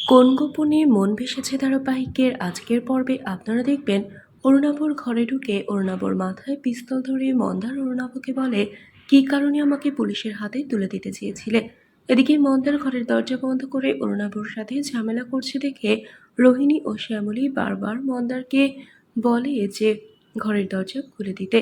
কোন গোপনে মন ভেসেছে ধারাবাহিকের আজকের পর্বে আপনারা দেখবেন অরুণাভর ঘরে ঢুকে অরুণাভর মাথায় পিস্তল ধরে মন্দার অরুণাভকে বলে, কী কারণে আমাকে পুলিশের হাতে তুলে দিতে চেয়েছিলে। এদিকে মন্দার ঘরের দরজা বন্ধ করে অরুণাভর সাথে ঝামেলা করছে দেখে রোহিণী ও শ্যামলী বারবার মন্দারকে বলে যে ঘরের দরজা খুলে দিতে।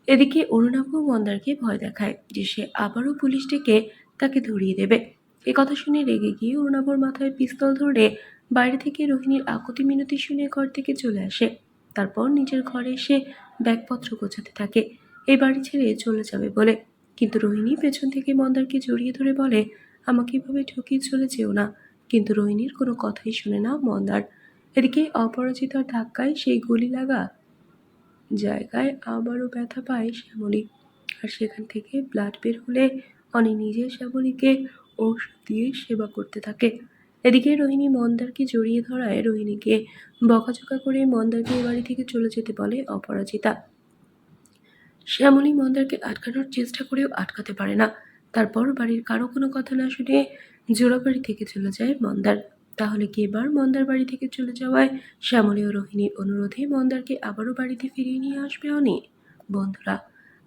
এদিকে অরুণাভ মন্দারকে ভয় দেখায় যে সে আবারও পুলিশ ডেকে তাকে ধরিয়ে দেবে। কথা শুনে রেগে গিয়ে অরুণাভর মাথায় পিস্তল ধরে বাইরে থেকে রোহিণীর আকুতি মিনতি শুনে ঘর থেকে চলে আসে। তারপর নিজের ঘরে এসে ব্যাগপত্র গোছাতে থাকে এই বাড়ি ছেড়ে চলে যাবে বলে। কিন্তু রোহিণী পেছন থেকে মন্দারকে জড়িয়ে ধরে বলে, আমাকে এভাবে ঠকিয়ে চলে যেও না। কিন্তু রোহিণীর কোনো কথাই শুনে না মন্দার। এদিকে অপরাজিতার ধাক্কায় সেই গুলি লাগা জায়গায় আবারও ব্যথা পায় শ্যামলী, আর সেখান থেকে ব্লাড বের হলে অনি নিজে শ্যামলীকে ঔষধ দিয়ে সেবা করতে থাকে। এদিকে রোহিণী মন্দারকে জড়িয়ে ধরায় রোহিণীকে বকাঝকা করে মন্দারকে এ বাড়ি থেকে চলে যেতে বলে অপরাজিতা। শ্যামলী মন্দারকে আটকানোর চেষ্টা করেও আটকাতে পারে না। তারপর বাড়ির কারো কোনো কথা না শুনে জোড়াবাড়ি থেকে চলে যায় মন্দার। তাহলে কি এবার মন্দার বাড়ি থেকে চলে যাওয়ায় শ্যামলী ও রোহিণীর অনুরোধে মন্দারকে আবারও বাড়িতে ফিরিয়ে নিয়ে আসবে অনি? বন্ধুরা,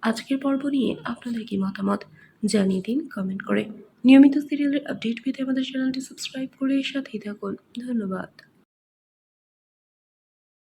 আজকের পর্ব নিয়ে আপনাদের কি মতামত জানিয়ে দিন কমেন্ট করে। নিয়মিত সিরিয়ালের আপডেট পেতে আমাদের চ্যানেলটি সাবস্ক্রাইব করে সাথেই থাকুন। ধন্যবাদ।